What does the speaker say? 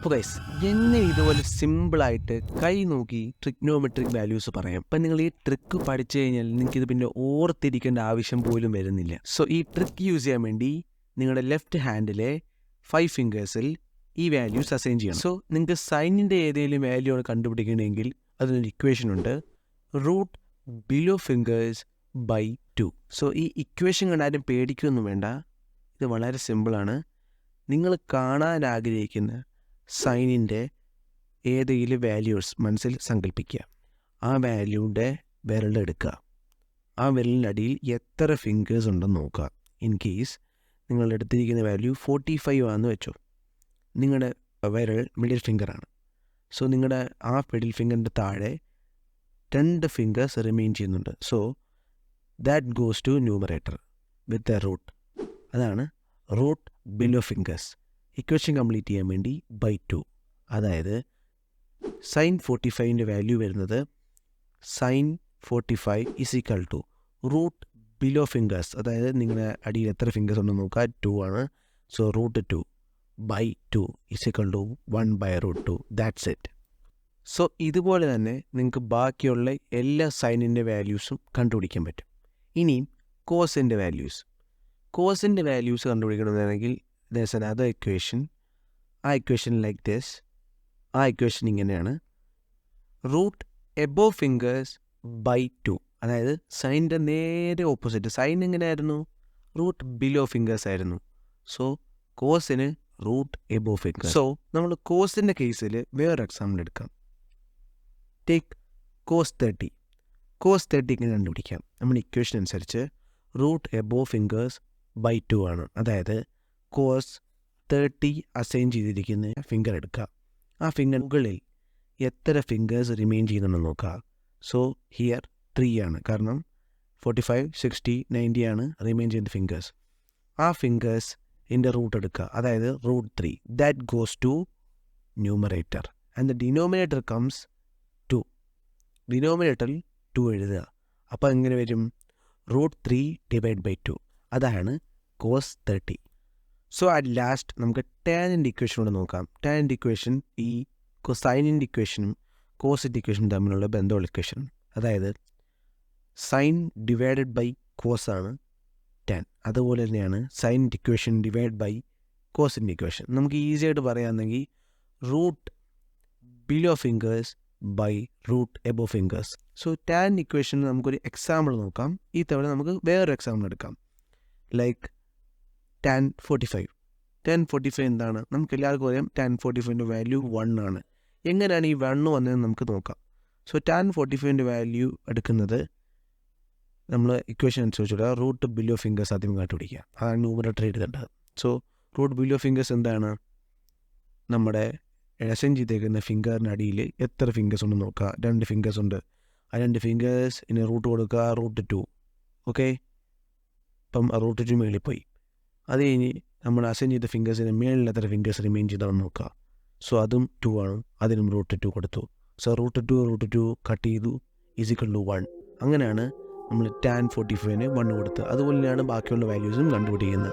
അപ്പോൾ ഗൈസ് എന്നെ ഇതുപോലെ സിമ്പിളായിട്ട് കൈ നോക്കി ട്രിഗ്നോമെട്രിക് വാല്യൂസ് പറയാം. അപ്പം നിങ്ങൾ ഈ ട്രിക്ക് പഠിച്ചു കഴിഞ്ഞാൽ നിങ്ങൾക്കിത് പിന്നെ ഓർത്തിരിക്കേണ്ട ആവശ്യം പോലും വരുന്നില്ല. സോ ഈ ട്രിക്ക് യൂസ് ചെയ്യാൻ വേണ്ടി നിങ്ങളുടെ ലെഫ്റ്റ് ഹാൻഡിലെ 5 ഫിംഗേഴ്സിൽ ഈ വാല്യൂസ് അസൈൻ ചെയ്യണം. സോ നിങ്ങൾക്ക് സൈനിൻ്റെ ഏതെങ്കിലും വാല്യൂ ആണ് കണ്ടുപിടിക്കണമെങ്കിൽ അതിനൊരു ഇക്വേഷൻ ഉണ്ട്, root below fingers by 2. So ഈ ഇക്വേഷൻ കണ്ടാലും പേടിക്കൊന്നും വേണ്ട, ഇത് വളരെ സിമ്പിളാണ്. നിങ്ങൾ കാണാൻ ആഗ്രഹിക്കുന്ന സൈനിൻ്റെ ഏതെങ്കിലും വാല്യൂസ് മനസ്സിൽ സങ്കല്പിക്കുക. ആ വാല്യൂൻ്റെ വിരലെടുക്കുക. ആ വിരലിൻ്റെ അടിയിൽ എത്ര ഫിംഗേഴ്സ് ഉണ്ടെന്ന് നോക്കുക. ഇൻ കേസ് നിങ്ങൾ എടുത്തിരിക്കുന്ന വാല്യൂ 45 ആണെന്ന് വെച്ചോ. നിങ്ങളുടെ വിരൽ മിഡിൽ ഫിംഗറാണ്. സോ നിങ്ങളുടെ ആ മിഡിൽ ഫിംഗറിൻ്റെ താഴെ 2 ഫിംഗേഴ്സ് റിമെയിൻ ചെയ്യുന്നുണ്ട്. So that goes to numerator with a root. അതാണ് root below fingers. Equation complete ചെയ്യാൻ വേണ്ടി ബൈ 2. അതായത് സൈൻ 45ൻ്റെ വാല്യൂ വരുന്നത് sine 45 is equal to root below fingers. അതായത് നിങ്ങളുടെ അടിയിൽ എത്ര ഫിംഗേഴ്സ് ഉണ്ടെന്ന് നോക്കുക, 2 ആണ്. So root 2 by 2 is equal to 1 by root 2. That's it. So ഇതുപോലെ തന്നെ നിങ്ങൾക്ക് ബാക്കിയുള്ള എല്ലാ സൈനിൻ്റെ വാല്യൂസും കണ്ടുപിടിക്കാൻ പറ്റും. ഇനിയും കോസിൻ്റെ വാല്യൂസ്. കോസിൻ്റെ വാല്യൂസ് കണ്ടുപിടിക്കണമെന്നുണ്ടെങ്കിൽ there's another equation. ആ ഇക്വേഷൻ ലൈക്ക് ദിസ്. ആ ഇക്വേഷൻ ഇങ്ങനെയാണ്, റൂട്ട് എബോവ് ഫിംഗേഴ്സ് ബൈ 2. അതായത് സൈനിൻ്റെ നേരെ ഓപ്പോസിറ്റ്. സൈൻ എങ്ങനെയായിരുന്നു? റൂട്ട് ബിലോ ഫിംഗേഴ്സ് ആയിരുന്നു. സോ കോസിന് റൂട്ട് എബോവ് ഫിംഗേഴ്സ്. സോ നമ്മൾ കോസിൻ്റെ കേസിൽ വേറൊരു എക്സാമ്പിൾ എടുക്കാം. Take cos 30. കോസ് 30 ഇങ്ങനെ കണ്ടുപിടിക്കാം. നമ്മുടെ ഇക്വേഷൻ അനുസരിച്ച് റൂട്ട് എബോവ് ഫിംഗേഴ്സ് ബൈ 2 ആണ്. അതായത് കോസ് 30 അസൈൻ ചെയ്തിരിക്കുന്ന ഫിംഗർ എടുക്കുക. ആ ഫിംഗർ മുകളിൽ എത്ര ഫിംഗേഴ്സ് റിമെയിൻ ചെയ്യുന്നുണ്ടെന്ന് നോക്കുക. സോ ഹിയർ 3 ആണ്. കാരണം 45, 60, 90 ആണ് റിമെയിൻ ചെയ്യുന്ന ഫിംഗേഴ്സ്. ആ ഫിംഗേഴ്സ് ഇതിൻ്റെ റൂട്ട് എടുക്കുക. അതായത് root 3. That goes to numerator and the denominator comes 2. ഡിനോമിനേറ്ററിൽ 2 എഴുതുക. അപ്പോൾ എങ്ങനെ വരും? Root 3 divide by 2. അതാണ് കോസ് 30. സോ അറ്റ് ലാസ്റ്റ് നമുക്ക് ടാനിൻ്റെ ഇക്വേഷനോട് നോക്കാം. ടാനിൻ്റെ ഇക്വേഷൻ ഈ സൈനിൻ്റെ ഇക്വേഷനും കോസിൻ്റെ ഇക്വേഷനും തമ്മിലുള്ള ബന്ധമുള്ള ഇക്വേഷൻ. അതായത് സൈൻ ഡിവൈഡഡ് ബൈ കോസ് ആണ് ടാൻ. അതുപോലെ തന്നെയാണ് സൈനിൻ്റെ ഇക്വേഷൻ ഡിവൈഡ് ബൈ കോസിൻ്റെ ഇക്വേഷൻ. നമുക്ക് ഈസി ആയിട്ട് പറയാമെന്നെങ്കിൽ root below fingers by root above fingers. So tan equation നമുക്കൊരു എക്സാമ്പിൾ നോക്കാം. ഈ തവണ നമുക്ക് വേറൊരു എക്സാമ്പിൾ എടുക്കാം. Like tan 45. tan 45 എന്താണ്? നമുക്ക് എല്ലാവർക്കും അറിയാം tan 45ൻ്റെ വാല്യൂ 1 ആണ്. എങ്ങനെയാണ് ഈ 1 വന്നതെന്ന് നമുക്ക് നോക്കാം. സോ tan 45ൻ്റെ വാല്യൂ എടുക്കുന്നത് നമ്മൾ ഇക്വേഷൻ അനുസരിച്ചുള്ള റൂട്ട് ബിലോ ഫിംഗേഴ്സ് ആദ്യം കണ്ടുപിടിക്കുക. അതാണ് ന്യൂമറേറ്റർ എഴുതേണ്ടത്. സോ റൂട്ട് ബിലോ ഫിംഗേഴ്സ് എന്താണ്? നമ്മുടെ അസൈൻ ചെയ്തേക്കുന്ന ഫിംഗറിന് അടിയിൽ എത്ര ഫിംഗേഴ്സ് ഉണ്ടെന്ന് നോക്കുക. 2 ഫിംഗേഴ്സ് ഉണ്ട്. ആ 2 ഫിംഗേഴ്സ് ഇനി റൂട്ട് കൊടുക്കുക, റൂട്ട് 2. ഓക്കെ, ഇപ്പം റൂട്ട് 2 മേളിൽ പോയി. അത് കഴിഞ്ഞ് നമ്മൾ അസൈൻ ചെയ്ത ഫിംഗേഴ്സിന് മേളിൽ എത്ര ഫിംഗേഴ്സ് റിമെയിൻ ചെയ്താണെന്ന് നോക്കുക. സോ അതും 2 ആണ്. അതിനും റൂട്ട് 2 കൊടുത്തു. സോ റൂട്ട് 2 കട്ട് ചെയ്തു ഈസ് ഈക്വൽ ടു 1. അങ്ങനെയാണ് നമ്മൾ tan 45ന് 1 കൊടുത്ത്. അതുപോലെ തന്നെയാണ് ബാക്കിയുള്ള വാല്യൂസും കണ്ടുപിടിക്കുന്നത്.